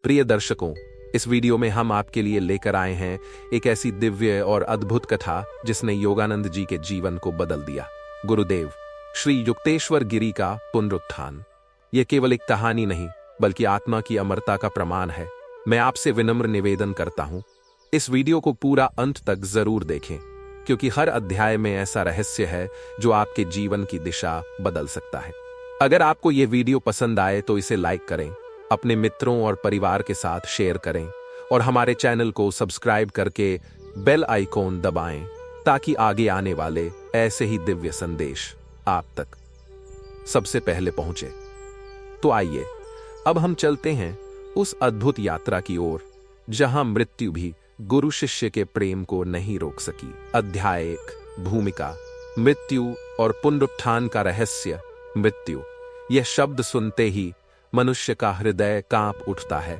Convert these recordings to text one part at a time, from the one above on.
प्रिय दर्शकों, इस वीडियो में हम आपके लिए लेकर आए हैं एक ऐसी दिव्य और अद्भुत कथा जिसने योगानंद जी के जीवन को बदल दिया। गुरुदेव श्री युक्तेश्वर गिरी का पुनरुत्थान। यह केवल एक कहानी नहीं बल्कि आत्मा की अमरता का प्रमाण है। मैं आपसे विनम्र निवेदन करता हूं, इस वीडियो को पूरा अंत तक जरूर देखें, क्योंकि हर अध्याय में ऐसा रहस्य है जो आपके जीवन की दिशा बदल सकता है। अगर आपको यह वीडियो पसंद आए तो इसे लाइक करें, अपने मित्रों और परिवार के साथ शेयर करें और हमारे चैनल को सब्सक्राइब करके बेल आइकॉन दबाएं ताकि आगे आने वाले ऐसे ही दिव्य संदेश आप तक सबसे पहले पहुंचे। तो आइए अब हम चलते हैं उस अद्भुत यात्रा की ओर जहां मृत्यु भी गुरु शिष्य के प्रेम को नहीं रोक सकी। अध्याय 1, भूमिका। मृत्यु और पुनरुत्थान का रहस्य। मृत्यु, यह शब्द सुनते ही मनुष्य का हृदय कांप उठता है।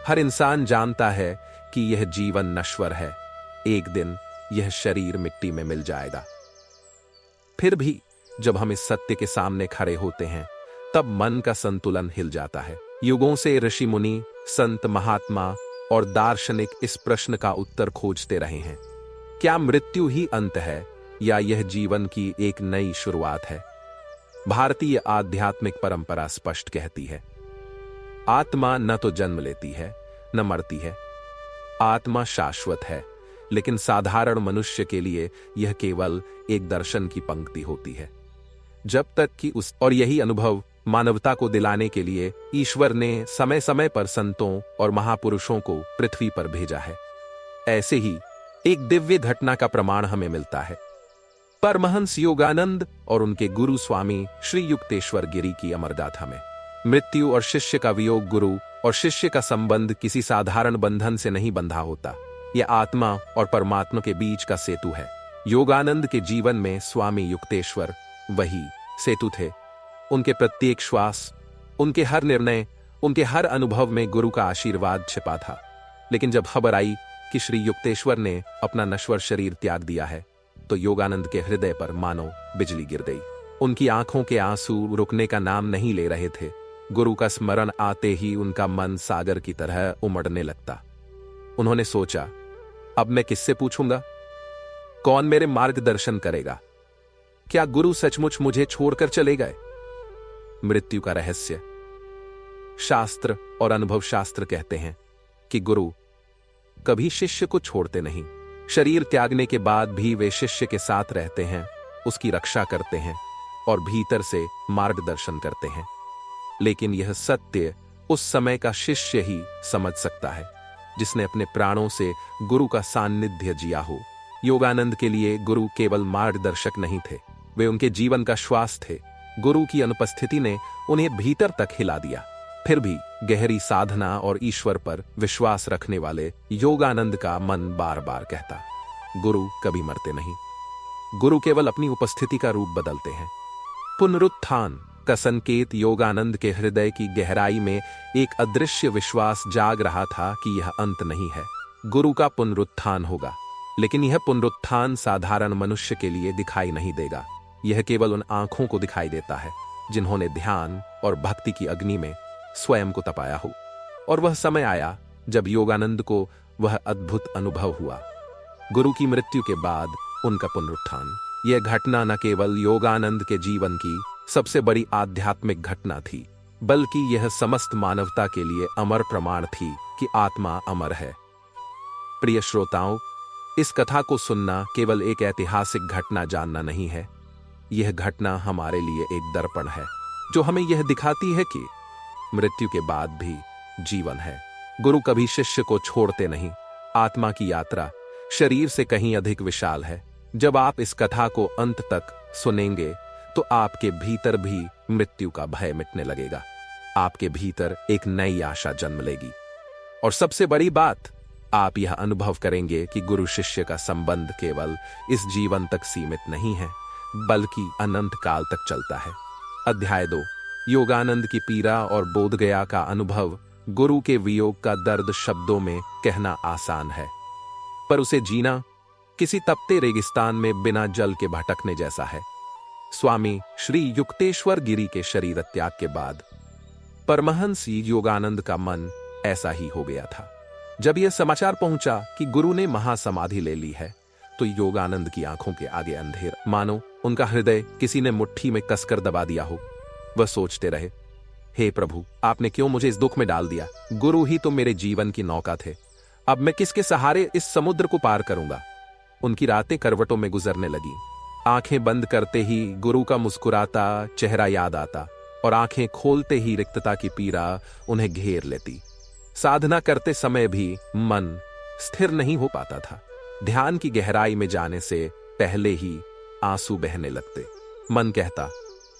हर इंसान जानता है कि यह जीवन नश्वर है, एक दिन यह शरीर मिट्टी में मिल जाएगा। फिर भी जब हम इस सत्य के सामने खड़े होते हैं तब मन का संतुलन हिल जाता है। युगों से ऋषि मुनि, संत, महात्मा और दार्शनिक इस प्रश्न का उत्तर खोजते रहे हैं, क्या मृत्यु ही अंत है या यह जीवन की एक नई शुरुआत है? भारतीय आध्यात्मिक परंपरा स्पष्ट कहती है, आत्मा न तो जन्म लेती है न मरती है। आत्मा शाश्वत है, लेकिन साधारण मनुष्य के लिए यह केवल एक दर्शन की पंक्ति होती है। जब तक कि और यही अनुभव मानवता को दिलाने के लिए ईश्वर ने समय समय पर संतों और महापुरुषों को पृथ्वी पर भेजा है। ऐसे ही एक दिव्य घटना का प्रमाण हमें मिलता है। परमहंस योगानंद और उनके गुरु स्वामी श्री युक्तेश्वर गिरी की अमर गाथा में। मृत्यु और शिष्य का वियोग। गुरु और शिष्य का संबंध किसी साधारण बंधन से नहीं बंधा होता, यह आत्मा और परमात्मा के बीच का सेतु है। योगानंद के जीवन में स्वामी युक्तेश्वर वही सेतु थे। उनके प्रत्येक श्वास, उनके हर निर्णय, उनके हर अनुभव में गुरु का आशीर्वाद छिपा था। लेकिन जब खबर आई कि श्री युक्तेश्वर ने अपना नश्वर शरीर त्याग दिया है तो योगानंद के हृदय पर मानो बिजली गिर गई। उनकी आंखों के आंसू रुकने का नाम नहीं ले रहे थे। गुरु का स्मरण आते ही उनका मन सागर की तरह उमड़ने लगता। उन्होंने सोचा, अब मैं किससे पूछूंगा? कौन मेरे मार्गदर्शन करेगा? क्या गुरु सचमुच मुझे छोड़कर चले गए? मृत्यु का रहस्य। शास्त्र और अनुभव शास्त्र कहते हैं कि गुरु कभी शिष्य को छोड़ते नहीं। शरीर त्यागने के बाद भी वे शिष्य के साथ रहते हैं, उसकी रक्षा करते हैं और भीतर से मार्गदर्शन करते हैं। लेकिन यह सत्य उस समय का शिष्य ही समझ सकता है जिसने अपने प्राणों से गुरु का सान्निध्य जिया हो। योगानंद के लिए गुरु केवल मार्गदर्शक नहीं थे, वे उनके जीवन का श्वास थे। गुरु की अनुपस्थिति ने उन्हें भीतर तक हिला दिया। फिर भी गहरी साधना और ईश्वर पर विश्वास रखने वाले योगानंद का मन बार बार कहता, गुरु कभी मरते नहीं। गुरु केवल अपनी उपस्थिति का रूप बदलते हैं। पुनरुत्थान का संकेत। योगानंद के हृदय की गहराई में एक अदृश्य विश्वास जाग रहा था कि यह अंत नहीं है, गुरु का पुनरुत्थान होगा। लेकिन यह पुनरुत्थान साधारण मनुष्य के लिए दिखाई नहीं देगा। यह केवल उन आंखों को दिखाई देता है जिन्होंने ध्यान और भक्ति की अग्नि में स्वयं को तपाया हो। और वह समय आया जब योगानंद को वह अद्भुत अनुभव हुआ, गुरु की मृत्यु के बाद उनका पुनरुत्थान। यह घटना न केवल योगानंद के जीवन की सबसे बड़ी आध्यात्मिक घटना थी, बल्कि यह समस्त मानवता के लिए अमर प्रमाण थी कि आत्मा अमर है। प्रिय श्रोताओं, इस कथा को सुनना केवल एक ऐतिहासिक घटना जानना नहीं है, यह घटना हमारे लिए एक दर्पण है जो हमें यह दिखाती है कि मृत्यु के बाद भी जीवन है। गुरु कभी शिष्य को छोड़ते नहीं। आत्मा की यात्रा शरीर से कहीं अधिक विशाल है। जब आप इस कथा को अंत तक सुनेंगे तो आपके भीतर भी मृत्यु का भय मिटने लगेगा। आपके भीतर एक नई आशा जन्म लेगी। और सबसे बड़ी बात, आप यह अनुभव करेंगे कि गुरु शिष्य का संबंध केवल इस जीवन तक सीमित नहीं है, बल्कि अनंत काल तक चलता है। अध्याय 2, योगानंद की पीड़ा और बोधगया का अनुभव। गुरु के वियोग का दर्द शब्दों में कहना आसान है, पर उसे जीना किसी तपते रेगिस्तान में बिना जल के भटकने जैसा है। स्वामी श्री युक्तेश्वर गिरी के शरीर त्याग के बाद परमहंस योगानंद का मन ऐसा ही हो गया था। जब यह समाचार पहुंचा कि गुरु ने महासमाधि ले ली है, तो योगानंद की आंखों के आगे अंधेर, मानो उनका हृदय किसी ने मुट्ठी में कसकर दबा दिया हो। वह सोचते रहे, हे प्रभु, आपने क्यों मुझे इस दुख में डाल दिया? गुरु ही तो मेरे जीवन की नौका थे। अब मैं किसके सहारे इस समुद्र को पार करूंगा? उनकी रातें करवटों में गुजरने लगी। आंखें बंद करते ही गुरु का मुस्कुराता चेहरा याद आता और आंखें खोलते ही रिक्तता की पीड़ा उन्हें घेर लेती। साधना करते समय भी मन स्थिर नहीं हो पाता था। ध्यान की गहराई में जाने से पहले ही आंसू बहने लगते। मन कहता,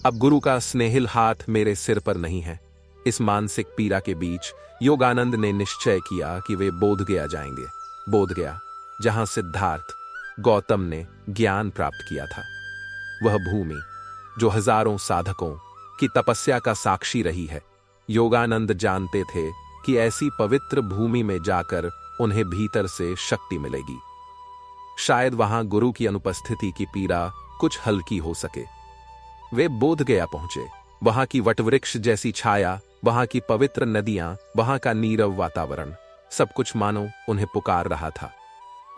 अब गुरु का स्नेहिल हाथ मेरे सिर पर नहीं है। इस मानसिक पीड़ा के बीच योगानंद ने निश्चय किया कि वे बोधगया जाएंगे। बोधगया, जहां सिद्धार्थ गौतम ने ज्ञान प्राप्त किया था। वह भूमि जो हजारों साधकों की तपस्या का साक्षी रही है। योगानंद जानते थे कि ऐसी पवित्र भूमि में जाकर उन्हें भीतर से शक्ति मिलेगी। शायद वहां गुरु की अनुपस्थिति की पीड़ा कुछ हल्की हो सके। वे बोधगया पहुंचे। वहां की वटवृक्ष जैसी छाया, वहां की पवित्र नदियां, वहां का नीरव वातावरण, सब कुछ मानो उन्हें पुकार रहा था।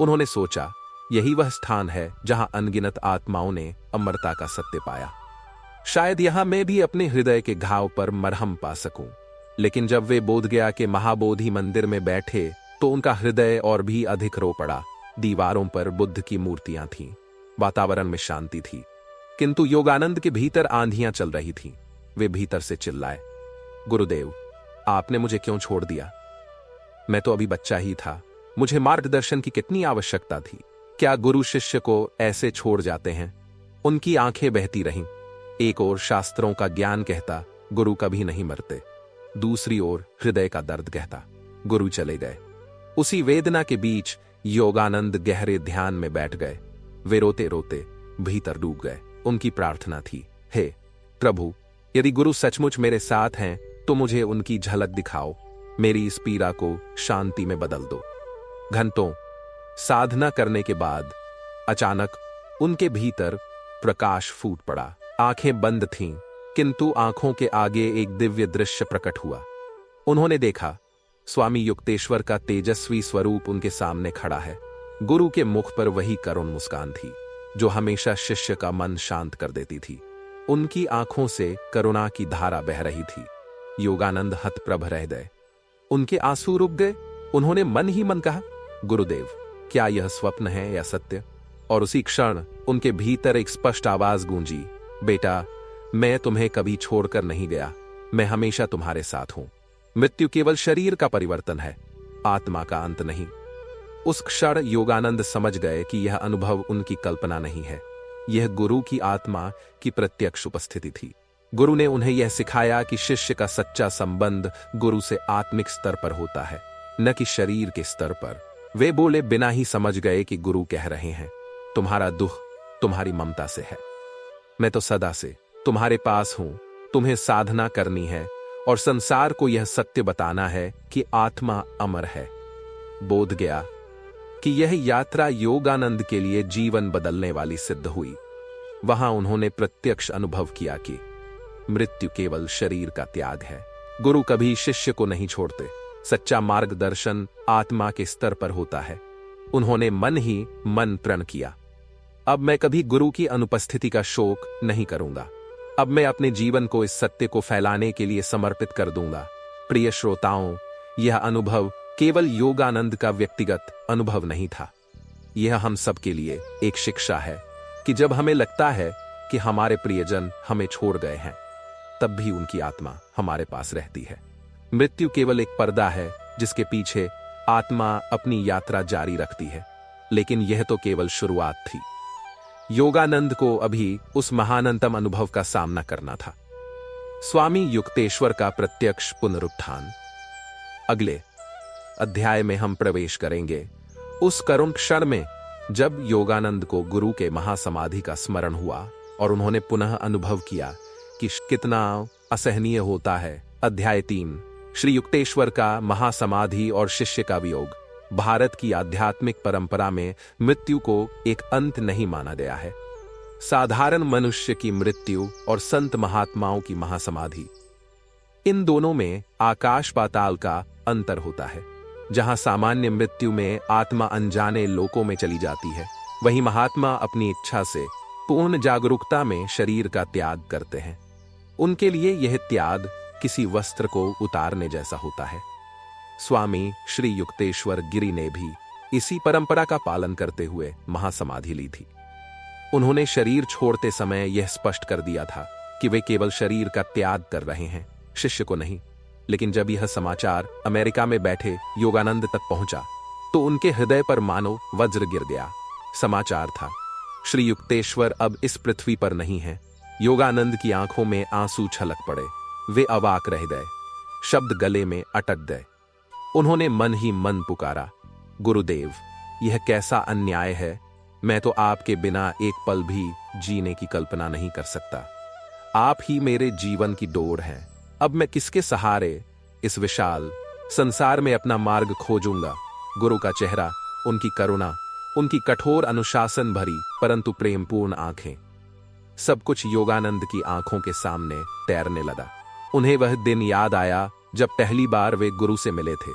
उन्होंने सोचा, यही वह स्थान है जहां अनगिनत आत्माओं ने अमरता का सत्य पाया। शायद यहां मैं भी अपने हृदय के घाव पर मरहम पा सकूं। लेकिन जब वे बोधगया के महाबोधि मंदिर में बैठे तो उनका हृदय और भी अधिक रो पड़ा। दीवारों पर बुद्ध की मूर्तियां थीं, वातावरण में शांति थी, किंतु योगानंद के भीतर आंधियां चल रही थीं। वे भीतर से चिल्लाए, गुरुदेव, आपने मुझे क्यों छोड़ दिया? मैं तो अभी बच्चा ही था। मुझे मार्गदर्शन की कितनी आवश्यकता थी। क्या गुरु शिष्य को ऐसे छोड़ जाते हैं? उनकी आंखें बहती रहीं। एक ओर शास्त्रों का ज्ञान कहता, गुरु कभी नहीं मरते। दूसरी ओर हृदय का दर्द कहता, गुरु चले गए। उसी वेदना के बीच योगानंद गहरे ध्यान में बैठ गए। वे रोते रोते भीतर डूब गए। उनकी प्रार्थना थी, हे प्रभु, यदि गुरु सचमुच मेरे साथ हैं तो मुझे उनकी झलक दिखाओ। मेरी इस पीड़ा को शांति में बदल दो। घंटों साधना करने के बाद अचानक उनके भीतर प्रकाश फूट पड़ा। आंखें बंद थीं, किंतु आंखों के आगे एक दिव्य दृश्य प्रकट हुआ। उन्होंने देखा, स्वामी युक्तेश्वर का तेजस्वी स्वरूप उनके सामने खड़ा है। गुरु के मुख पर वही करुण मुस्कान थी जो हमेशा शिष्य का मन शांत कर देती थी। उनकी आंखों से करुणा की धारा बह रही थी। योगानंद हतप्रभ रह गए। उनके आंसू रुक गए। उन्होंने मन ही मन कहा, गुरुदेव, क्या यह स्वप्न है या सत्य? और उसी क्षण उनके भीतर एक स्पष्ट आवाज गूंजी, बेटा, मैं तुम्हें कभी छोड़कर नहीं गया। मैं हमेशा तुम्हारे साथ हूं। मृत्यु केवल शरीर का परिवर्तन है, आत्मा का अंत नहीं। उस क्षण योगानंद समझ गए कि यह अनुभव उनकी कल्पना नहीं है, यह गुरु की आत्मा की प्रत्यक्ष उपस्थिति थी। गुरु ने उन्हें यह सिखाया कि शिष्य का सच्चा संबंध गुरु से आत्मिक स्तर पर होता है, न कि शरीर के स्तर पर। वे बोले बिना ही समझ गए कि गुरु कह रहे हैं, तुम्हारा दुख तुम्हारी ममता से है। मैं तो सदा से तुम्हारे पास हूं। तुम्हें साधना करनी है और संसार को यह सत्य बताना है कि आत्मा अमर है। बोध गया कि यह यात्रा योगानंद के लिए जीवन बदलने वाली सिद्ध हुई। वहां उन्होंने प्रत्यक्ष अनुभव किया कि मृत्यु केवल शरीर का त्याग है। गुरु कभी शिष्य को नहीं छोड़ते। सच्चा मार्गदर्शन आत्मा के स्तर पर होता है। उन्होंने मन ही मन प्रण किया, अब मैं कभी गुरु की अनुपस्थिति का शोक नहीं करूंगा। अब मैं अपने जीवन को इस सत्य को फैलाने के लिए समर्पित कर दूंगा। प्रिय श्रोताओं, यह अनुभव केवल योगानंद का व्यक्तिगत अनुभव नहीं था। यह हम सब के लिए एक शिक्षा है कि जब हमें लगता है कि हमारे प्रियजन हमें छोड़ गए हैं, तब भी उनकी आत्मा हमारे पास रहती है। मृत्यु केवल एक पर्दा है जिसके पीछे आत्मा अपनी यात्रा जारी रखती है, लेकिन यह तो केवल शुरुआत थी। योगानंद को अभी उस महानतम अनुभव का सामना करना था, स्वामी युक्तेश्वर का प्रत्यक्ष पुनरुत्थान। अगले अध्याय में हम प्रवेश करेंगे उस करुण क्षण में जब योगानंद को गुरु के महासमाधि का स्मरण हुआ और उन्होंने पुनः अनुभव किया कि कितना असहनीय होता है। अध्याय 3, श्री युक्तेश्वर का महासमाधि और शिष्य का वियोग। भारत की आध्यात्मिक परंपरा में मृत्यु को एक अंत नहीं माना गया है। साधारण मनुष्य की मृत्यु और संत महात्माओं की महासमाधि इन दोनों में आकाश पाताल का अंतर होता है। जहां सामान्य मृत्यु में आत्मा अनजाने लोकों में चली जाती है, वहीं महात्मा अपनी इच्छा से पूर्ण जागरूकता में शरीर का त्याग करते हैं। उनके लिए यह त्याग किसी वस्त्र को उतारने जैसा होता है। स्वामी श्री युक्तेश्वर गिरी ने भी इसी परंपरा का पालन करते हुए महासमाधि ली थी। उन्होंने शरीर छोड़ते समय यह स्पष्ट कर दिया था कि वे केवल शरीर का त्याग कर रहे हैं, शिष्य को नहीं। लेकिन जब यह समाचार अमेरिका में बैठे योगानंद तक पहुंचा तो उनके हृदय पर मानो वज्र गिर गया। समाचार था, श्री युक्तेश्वर अब इस पृथ्वी पर नहीं है। योगानंद की आंखों में आंसू छलक पड़े। वे अवाक रह गए, शब्द गले में अटक गए। उन्होंने मन ही मन पुकारा, गुरुदेव, यह कैसा अन्याय है। मैं तो आपके बिना एक पल भी जीने की कल्पना नहीं कर सकता। आप ही मेरे जीवन की डोर हैं। अब मैं किसके सहारे इस विशाल संसार में अपना मार्ग खोजूंगा। गुरु का चेहरा, उनकी करुणा, उनकी कठोर अनुशासन भरी परंतु प्रेमपूर्ण आंखें, सब कुछ योगानंद की आंखों के सामने तैरने लगा। उन्हें वह दिन याद आया जब पहली बार वे गुरु से मिले थे।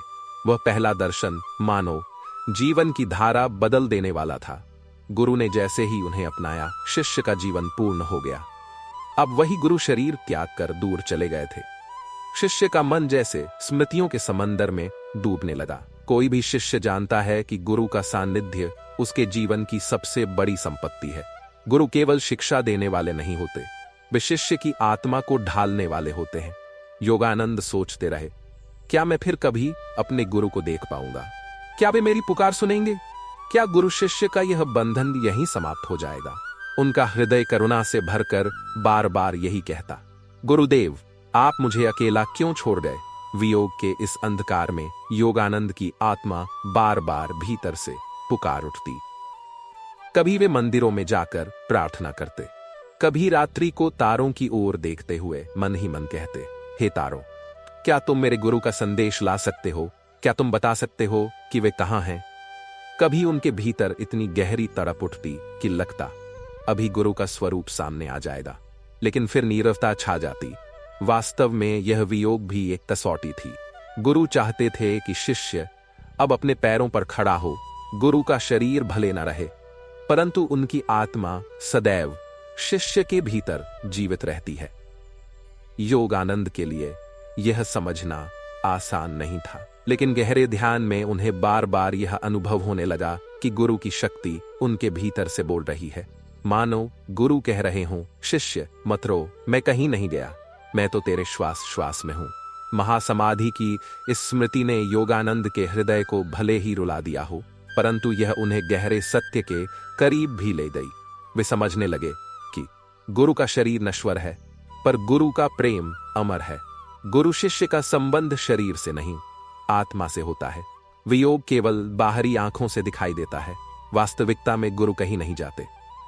वह पहला दर्शन मानो जीवन की धारा बदल देने वाला था। गुरु ने जैसे ही उन्हें अपनाया, शिष्य का जीवन पूर्ण हो गया। अब वही गुरु शरीर त्याग कर दूर चले गए थे। शिष्य का मन जैसे स्मृतियों के समंदर में डूबने लगा। कोई भी शिष्य जानता है कि गुरु का सानिध्य उसके जीवन की सबसे बड़ी संपत्ति है। गुरु केवल शिक्षा देने वाले नहीं होते, वे शिष्य की आत्मा को ढालने वाले होते हैं। योगानंद सोचते रहे, क्या मैं फिर कभी अपने गुरु को देख पाऊंगा? क्या वे मेरी पुकार सुनेंगे? क्या गुरु शिष्य का यह बंधन यहीं समाप्त हो जाएगा? उनका हृदय करुणा से भरकर बार बार यही कहता, गुरुदेव, आप मुझे अकेला क्यों छोड़ गए? वियोग के इस अंधकार में योगानंद की आत्मा बार बार भीतर से पुकार उठती। कभी वे मंदिरों में जाकर प्रार्थना करते, कभी रात्रि को तारों की ओर देखते हुए मन ही मन कहते, हे तारों, क्या तुम मेरे गुरु का संदेश ला सकते हो? क्या तुम बता सकते हो कि वे कहां हैं? कभी उनके भीतर इतनी गहरी तड़प उठती कि लगता अभी गुरु का स्वरूप सामने आ जाएगा। लेकिन फिर नीरवता छा जाती। वास्तव में यह वियोग भी एक कसौटी थी। गुरु चाहते थे कि शिष्य अब अपने पैरों पर खड़ा हो। गुरु का शरीर भले न रहे, परंतु उनकी आत्मा सदैव शिष्य के भीतर जीवित रहती है। योगानंद के लिए यह समझना आसान नहीं था, लेकिन गहरे ध्यान में उन्हें बार बार यह अनुभव होने लगा कि गुरु की शक्ति उनके भीतर से बोल रही है। मानो गुरु कह रहे हों, शिष्य मत रो, मैं कहीं नहीं गया, मैं तो तेरे श्वास श्वास में हूं। महासमाधि की इस स्मृति ने योगानंद के हृदय को भले ही रुला दिया हो, परंतु यह उन्हें गहरे सत्य के करीब भी ले गई। वे समझने लगे कि गुरु का शरीर नश्वर है, पर गुरु का प्रेम अमर है। गुरु शिष्य का संबंध शरीर से नहीं, आत्मा से होता है। वियोग केवल बाहरी आंखों से दिखाई देता है, वास्तविकता में गुरु कहीं नहीं जाते।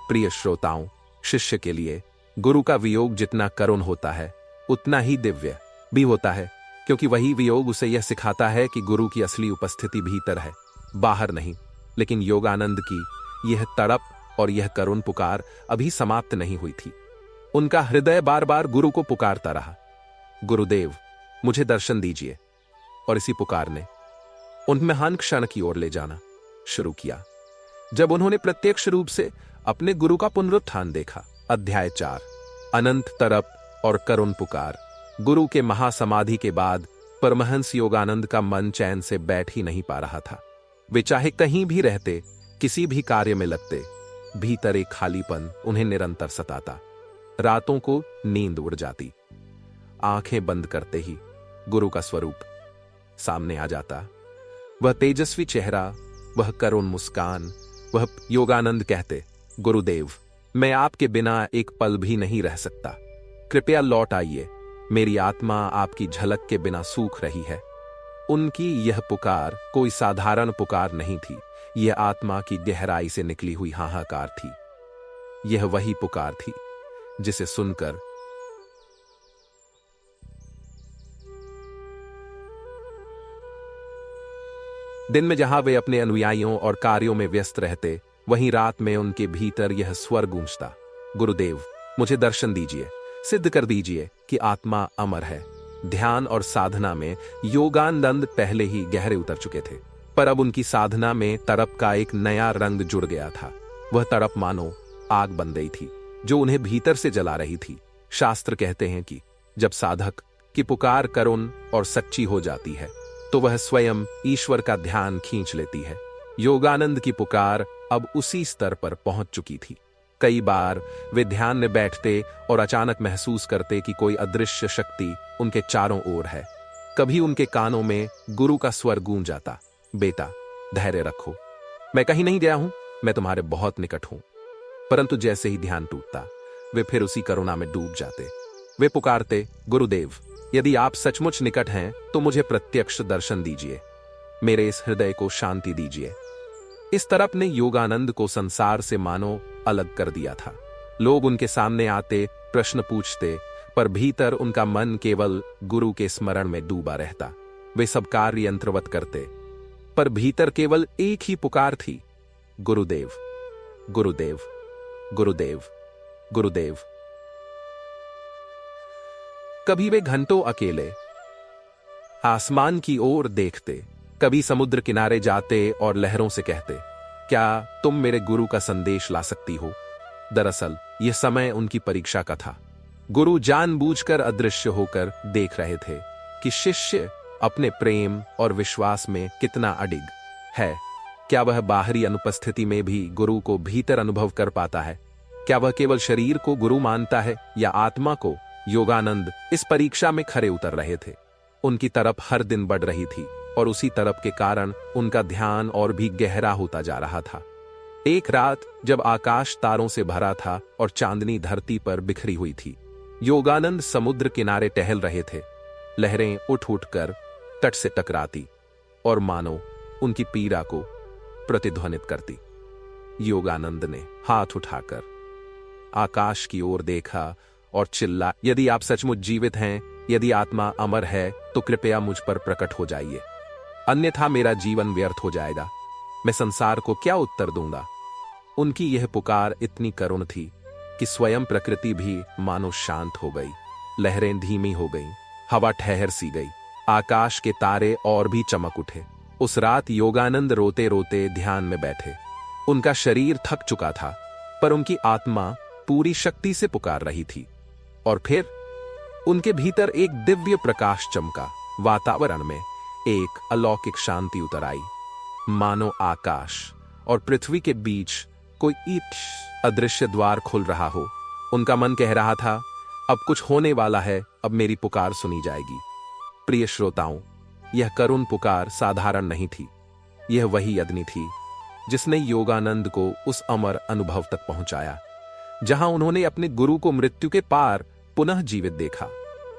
प्रिय श्रोताओं, शिष्य के लिए गुरु का वियोग जितना करुण होता है, उतना ही दिव्य भी होता है, क्योंकि वही वियोग उसे यह सिखाता है कि गुरु की असली उपस्थिति भीतर है, बाहर नहीं। लेकिन योगानंद की यह तड़प और यह करुण पुकार अभी समाप्त नहीं हुई थी। उनका हृदय बार बार गुरु को पुकारता रहा, गुरुदेव, मुझे दर्शन दीजिए। और इसी पुकार ने उन महान क्षण की ओर ले जाना शुरू किया, जब उन्होंने प्रत्यक्ष रूप से अपने गुरु का पुनरुत्थान देखा। अध्याय 4, अनंत तड़प और करुण पुकार। गुरु के महासमाधि के बाद परमहंस योगानंद का मन चैन से बैठ ही नहीं पा रहा था। वे चाहे कहीं भी रहते, किसी भी कार्य में लगते, भीतर एक खालीपन उन्हें निरंतर सताता। रातों को नींद उड़ जाती, आंखें बंद करते ही गुरु का स्वरूप सामने आ जाता। वह तेजस्वी चेहरा, वह करुण मुस्कान। वह योगानंद कहते, गुरुदेव, मैं आपके बिना एक पल भी नहीं रह सकता, कृपया लौट आइए, मेरी आत्मा आपकी झलक के बिना सूख रही है। उनकी यह पुकार कोई साधारण पुकार नहीं थी, यह आत्मा की गहराई से निकली हुई हाहाकार थी। यह वही पुकार थी जिसे सुनकर दिन में जहां वे अपने अनुयायियों और कार्यों में व्यस्त रहते, वहीं रात में उनके भीतर यह स्वर गूंजता, गुरुदेव, मुझे दर्शन दीजिए, सिद्ध कर दीजिए कि आत्मा अमर है। ध्यान और साधना में योगानंद पहले ही गहरे उतर चुके थे, पर अब उनकी साधना में तड़प का एक नया रंग जुड़ गया था। वह तड़प मानो आग बन गई थी जो उन्हें भीतर से जला रही थी। शास्त्र कहते हैं कि जब साधक की पुकार करुण और सच्ची हो जाती है तो वह स्वयं ईश्वर का ध्यान खींच लेती है। योगानंद की पुकार अब उसी स्तर पर पहुंच चुकी थी। कई बार वे ध्यान में बैठते और अचानक महसूस करते कि कोई अदृश्य शक्ति उनके चारों ओर है। कभी उनके कानों में गुरु का स्वर गूंज जाता, बेटा धैर्य रखो, मैं कहीं नहीं गया हूं, मैं तुम्हारे बहुत निकट हूं। परंतु जैसे ही ध्यान टूटता वे फिर उसी करुणा में डूब जाते। वे पुकारते, गुरुदेव यदि आप सचमुच निकट हैं तो मुझे प्रत्यक्ष दर्शन दीजिए, मेरे इस हृदय को शांति दीजिए। इस तरफ ने योगानंद को संसार से मानो अलग कर दिया था। लोग उनके सामने आते, प्रश्न पूछते, पर भीतर उनका मन केवल गुरु के स्मरण में डूबा रहता। वे सब कार्य यंत्रवत करते, पर भीतर केवल एक ही पुकार थी, गुरुदेव गुरुदेव गुरुदेव गुरुदेव। कभी वे घंटों अकेले आसमान की ओर देखते, कभी समुद्र किनारे जाते और लहरों से कहते, क्या तुम मेरे गुरु का संदेश ला सकती हो। दरअसल यह समय उनकी परीक्षा का था। गुरु जानबूझकर अदृश्य होकर देख रहे थे कि शिष्य अपने प्रेम और विश्वास में कितना अडिग है। क्या वह बाहरी अनुपस्थिति में भी गुरु को भीतर अनुभव कर पाता है? क्या वह केवल शरीर को गुरु मानता है या आत्मा को? योगानंद इस परीक्षा में खरे उतर रहे थे। उनकी तरफ हर दिन बढ़ रही थी और उसी तरफ के कारण उनका ध्यान और भी गहरा होता जा रहा था। एक रात जब आकाश तारों से भरा था और चांदनी धरती पर बिखरी हुई थी, योगानंद समुद्र किनारे टहल रहे थे। लहरें उठ उठकर तट से टकराती और मानो उनकी पीड़ा को प्रतिध्वनित करती। योगानंद ने हाथ उठाकर आकाश की ओर देखा और चिल्ला, यदि आप सचमुच जीवित हैं, यदि आत्मा अमर है तो कृपया मुझ पर प्रकट हो जाइए, अन्यथा मेरा जीवन व्यर्थ हो जाएगा। मैं संसार को क्या उत्तर दूंगा। उनकी यह पुकार इतनी करुण थी कि स्वयं प्रकृति भी मानो शांत हो गई। लहरें धीमी हो गईं, हवा ठहर सी गई, आकाश के तारे और भी चमक उठे। उस रात योगानंद रोते रोते ध्यान में बैठे। उनका शरीर थक चुका था, पर उनकी आत्मा पूरी शक्ति से पुकार रही थी। और फिर उनके भीतर एक दिव्य प्रकाश चमका। वातावरण में एक अलौकिक शांति उतर आई, मानो आकाश और पृथ्वी के बीच कोई अदृश्य द्वार खुल रहा हो। उनका मन कह रहा था, अब कुछ होने वाला है, अब मेरी पुकार सुनी जाएगी। प्रिय श्रोताओं, यह करुण पुकार साधारण नहीं थी। यह वही अग्नि थी जिसने योगानंद को उस अमर अनुभव तक पहुंचाया जहां उन्होंने अपने गुरु को मृत्यु के पार पुनः जीवित देखा।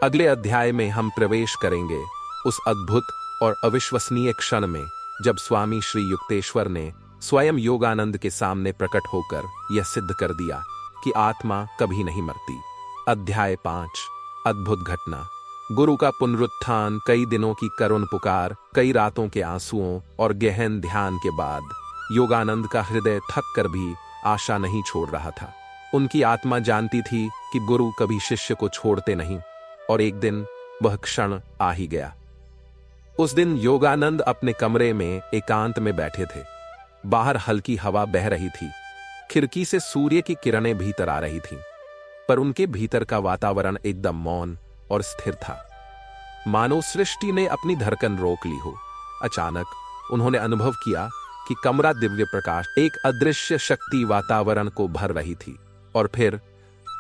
अगले अध्याय में हम प्रवेश करेंगे उस अद्भुत और अविश्वसनीय क्षण में जब स्वामी श्री युक्तेश्वर ने स्वयं योगानंद के सामने प्रकट होकर यह सिद्ध कर दिया कि आत्मा कभी नहीं मरती। अध्याय 5, अद्भुत घटना। गुरु का पुनरुत्थान, कई दिनों की करुण पुकार, कई रातों के आंसुओं और गहन ध्यान के बाद योगानंद का हृदय थक कर भी आशा नहीं छोड़ रहा था। उनकी आत्मा जानती थी कि गुरु कभी शिष्य को छोड़ते नहीं, और एक दिन वह क्षण आ ही गया। उस दिन योगानंद अपने कमरे में एकांत में बैठे थे। बाहर हल्की हवा बह रही थी, खिड़की से सूर्य की किरणें भीतर आ रही थीं, पर उनके भीतर का वातावरण एकदम मौन और स्थिर था, मानो सृष्टि ने अपनी धड़कन रोक ली हो। अचानक उन्होंने अनुभव किया कि कमरा दिव्य प्रकाश, एक अदृश्य शक्ति वातावरण को भर रही थी, और फिर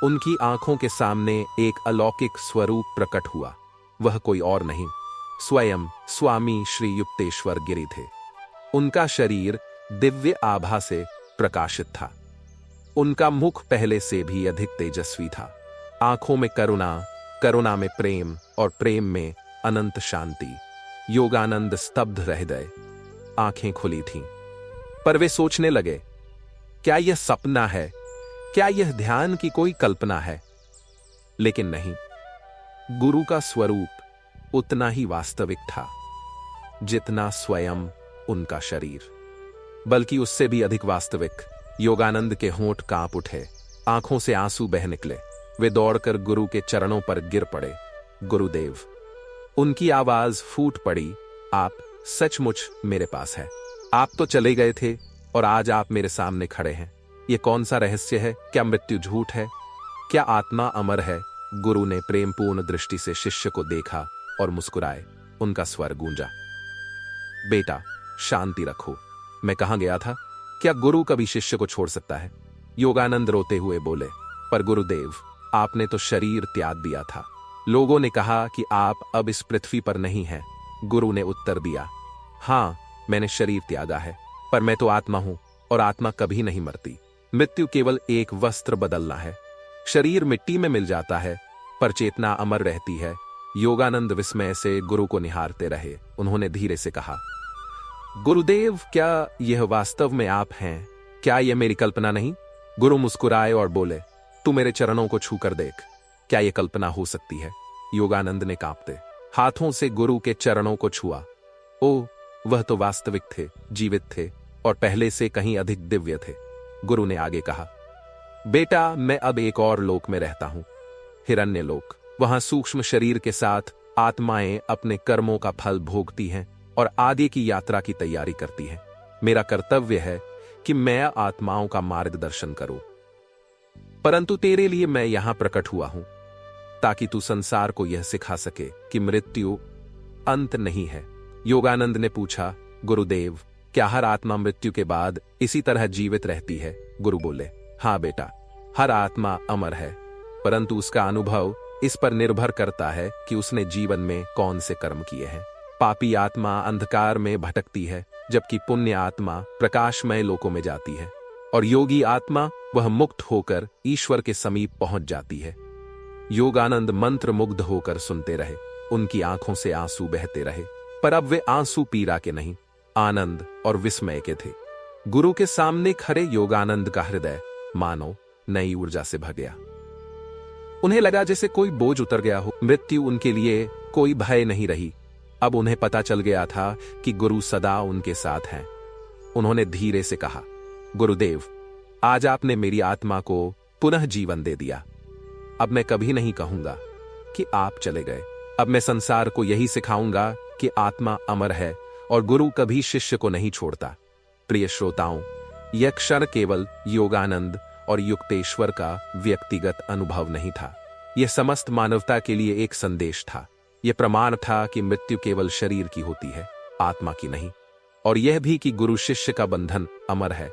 उनकी आंखों के सामने एक अलौकिक स्वरूप प्रकट हुआ। वह कोई और नहीं, स्वयं स्वामी श्री युक्तेश्वर गिरी थे। उनका शरीर दिव्य आभा से प्रकाशित था। उनका मुख पहले से भी अधिक तेजस्वी था। आंखों में करुणा, करुणा में प्रेम और प्रेम में अनंत शांति। योगानंद स्तब्ध रह गए। आंखें खुली थीं, पर वे सोचने लगे, क्या यह सपना है? क्या यह ध्यान की कोई कल्पना है? लेकिन नहीं, गुरु का स्वरूप उतना ही वास्तविक था जितना स्वयं उनका शरीर, बल्कि उससे भी अधिक वास्तविक। योगानंद के होंठ कांप उठे, आंखों से आंसू बह निकले। वे दौड़कर गुरु के चरणों पर गिर पड़े। गुरुदेव, उनकी आवाज फूट पड़ी, आप सचमुच मेरे पास है। आप तो चले गए थे और आज आप मेरे सामने खड़े हैं। ये कौन सा रहस्य है? क्या मृत्यु झूठ है? क्या आत्मा अमर है? गुरु ने प्रेमपूर्ण दृष्टि से शिष्य को देखा और मुस्कुराए। उनका स्वर गूंजा, बेटा शांति रखो। मैं कहां गया था? क्या गुरु कभी शिष्य को छोड़ सकता है? योगानंद रोते हुए बोले, पर गुरुदेव, आपने तो शरीर त्याग दिया था। लोगों ने कहा कि आप अब इस पृथ्वी पर नहीं हैं। गुरु ने उत्तर दिया, हां, मैंने शरीर त्यागा है, पर मैं तो आत्मा हूं और आत्मा कभी नहीं मरती। मृत्यु केवल एक वस्त्र बदलना है। शरीर मिट्टी में मिल जाता है, पर चेतना अमर रहती है। योगानंद विस्मय से गुरु को निहारते रहे। उन्होंने धीरे से कहा, गुरुदेव, क्या यह वास्तव में आप हैं? क्या यह मेरी कल्पना नहीं? गुरु मुस्कुराए और बोले, तू मेरे चरणों को छूकर देख, क्या यह कल्पना हो सकती है? योगानंद ने कांपते हाथों से गुरु के चरणों को छुआ। ओ, वह तो वास्तविक थे, जीवित थे और पहले से कहीं अधिक दिव्य थे। गुरु ने आगे कहा, बेटा, मैं अब एक और लोक में रहता हूं, हिरण्य लोक। वहां सूक्ष्म शरीर के साथ आत्माएं अपने कर्मों का फल भोगती हैं और आगे की यात्रा की तैयारी करती हैं। मेरा कर्तव्य है कि मैं आत्माओं का मार्गदर्शन करूं, परंतु तेरे लिए मैं यहां प्रकट हुआ हूं ताकि तू संसार को यह सिखा सके कि मृत्यु अंत नहीं है। योगानंद ने पूछा, गुरुदेव, क्या हर आत्मा मृत्यु के बाद इसी तरह जीवित रहती है? गुरु बोले, हां बेटा, हर आत्मा अमर है, परंतु उसका अनुभव इस पर निर्भर करता है कि उसने जीवन में कौन से कर्म किए हैं। पापी आत्मा अंधकार में भटकती है, जबकि पुण्य आत्मा प्रकाशमय लोकों में जाती है और योगी आत्मा वह मुक्त होकर ईश्वर के समीप पहुंच जाती है। योगानंद मंत्र मुग्ध होकर सुनते रहे। उनकी आंखों से आंसू बहते रहे, पर अब वे आंसू पीड़ा के नहीं, आनंद और विस्मय के थे। गुरु के सामने खड़े योगानंद का हृदय मानो नई ऊर्जा से भर गया। उन्हें लगा जैसे कोई बोझ उतर गया हो। मृत्यु उनके लिए कोई भय नहीं रही। अब उन्हें पता चल गया था कि गुरु सदा उनके साथ हैं। उन्होंने धीरे से कहा, गुरुदेव, आज आपने मेरी आत्मा को पुनः जीवन दे दिया। अब मैं कभी नहीं कहूंगा कि आप चले गए। अब मैं संसार को यही सिखाऊंगा कि आत्मा अमर है और गुरु कभी शिष्य को नहीं छोड़ता। प्रिय श्रोताओं, यह क्षण केवल योगानंद और युक्तेश्वर का व्यक्तिगत अनुभव नहीं था। यह समस्त मानवता के लिए एक संदेश था। यह प्रमाण था कि मृत्यु केवल शरीर की होती है, आत्मा की नहीं। और यह भी कि गुरु शिष्य का बंधन अमर है,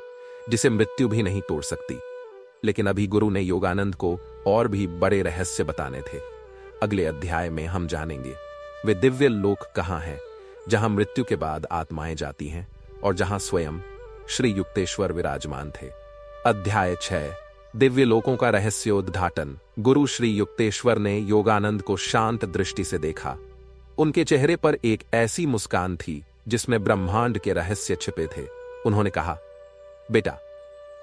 जिसे मृत्यु भी नहीं तोड़ सकती। लेकिन अभी गुरु ने योगानंद को और भी बड़े रहस्य बताने थे। अगले अध्याय में हम जानेंगे वे दिव्य लोक कहां हैं, जहां मृत्यु के बाद आत्माएं जाती हैं और जहां स्वयं श्री युक्तेश्वर विराजमान थे। अध्याय 6, दिव्य लोकों का रहस्योद्घाटन। गुरु श्री युक्तेश्वर ने योगानंद को शांत दृष्टि से देखा। उनके चेहरे पर एक ऐसी मुस्कान थी जिसमें ब्रह्मांड के रहस्य छिपे थे। उन्होंने कहा, बेटा,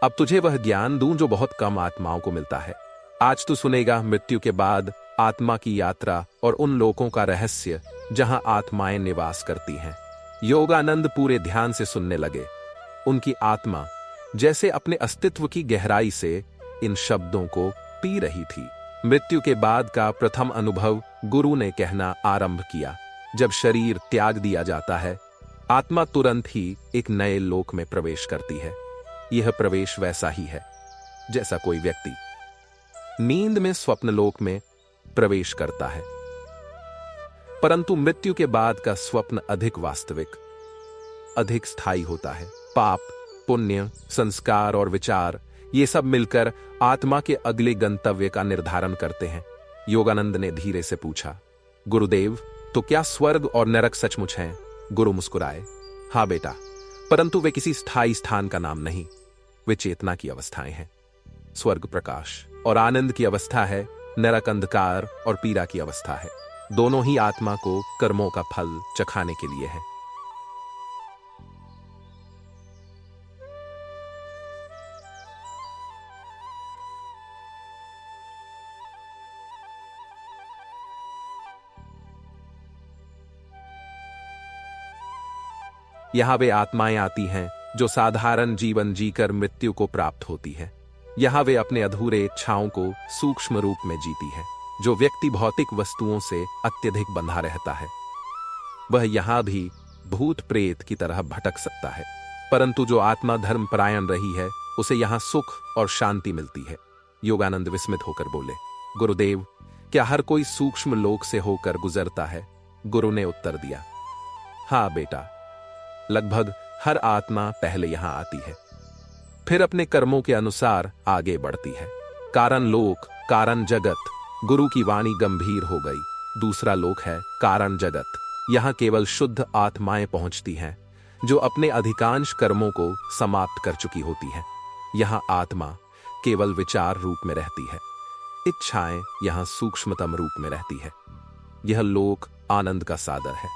अब तुझे वह ज्ञान दूं जो बहुत कम आत्माओं को मिलता है। आज तू सुनेगा मृत्यु के बाद आत्मा की यात्रा और उन लोकों का रहस्य जहां आत्माएं निवास करती हैं। योगानंद पूरे ध्यान से सुनने लगे। उनकी आत्मा जैसे अपने अस्तित्व की गहराई से इन शब्दों को पी रही थी। मृत्यु के बाद का प्रथम अनुभव गुरु ने कहना आरंभ किया। जब शरीर त्याग दिया जाता है, आत्मा तुरंत ही एक नए लोक में प्रवेश करती है। यह प्रवेश वैसा ही है जैसा कोई व्यक्ति नींद में स्वप्न लोक में प्रवेश करता है, परंतु मृत्यु के बाद का स्वप्न अधिक वास्तविक, अधिक स्थायी होता है। पाप, पुण्य, संस्कार और विचार, ये सब मिलकर आत्मा के अगले गंतव्य का निर्धारण करते हैं। योगानंद ने धीरे से पूछा, गुरुदेव, तो क्या स्वर्ग और नरक सचमुच हैं? गुरु मुस्कुराए, हाँ बेटा, परंतु वे किसी स्थायी स्थान का नाम नहीं, वे चेतना की अवस्थाएं हैं। स्वर्ग प्रकाश और आनंद की अवस्था है, नरक अंधकार और पीड़ा की अवस्था है। दोनों ही आत्मा को कर्मों का फल चखाने के लिए है। यहां वे आत्माएं आती हैं जो साधारण जीवन जीकर मृत्यु को प्राप्त होती है। यहां वे अपने अधूरे इच्छाओं को सूक्ष्म रूप में जीती हैं। जो व्यक्ति भौतिक वस्तुओं से अत्यधिक बंधा रहता है वह यहां भी भूत प्रेत की तरह भटक सकता है, परंतु जो आत्मा धर्म परायण रही है उसे यहां सुख और शांति मिलती है। योगानंद विस्मित होकर बोले, गुरुदेव, क्या हर कोई सूक्ष्म लोक से होकर गुजरता है? गुरु ने उत्तर दिया, हाँ बेटा, लगभग हर आत्मा पहले यहां आती है, फिर अपने कर्मों के अनुसार आगे बढ़ती है। कारण लोक, कारण जगत। गुरु की वाणी गंभीर हो गई। दूसरा लोक है कारण जगत। यहां केवल शुद्ध आत्माएं पहुंचती हैं जो अपने अधिकांश कर्मों को समाप्त कर चुकी होती हैं। यहां आत्मा केवल विचार रूप में रहती है, इच्छाएं यहां सूक्ष्मतम रूप में रहती है। यह लोक आनंद का सागर है,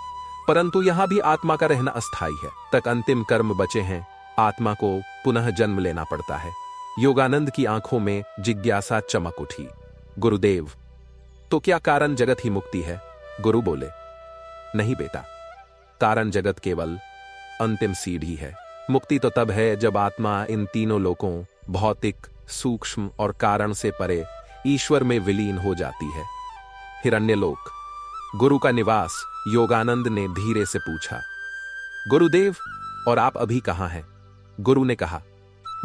परंतु यहां भी आत्मा का रहना अस्थायी है। तक अंतिम कर्म बचे हैं, आत्मा को पुनः जन्म लेना पड़ता है। योगानंद की आंखों में जिज्ञासा चमक उठी। गुरुदेव, तो क्या कारण जगत ही मुक्ति है? गुरु बोले, नहीं बेटा, कारण जगत केवल अंतिम सीढ़ी है। मुक्ति तो तब है जब आत्मा इन तीनों लोकों, भौतिक, सूक्ष्म और कारण से परे ईश्वर में विलीन हो जाती है। हिरण्यलोक, गुरु का निवास। योगानंद ने धीरे से पूछा, गुरुदेव, और आप अभी कहां हैं? गुरु ने कहा,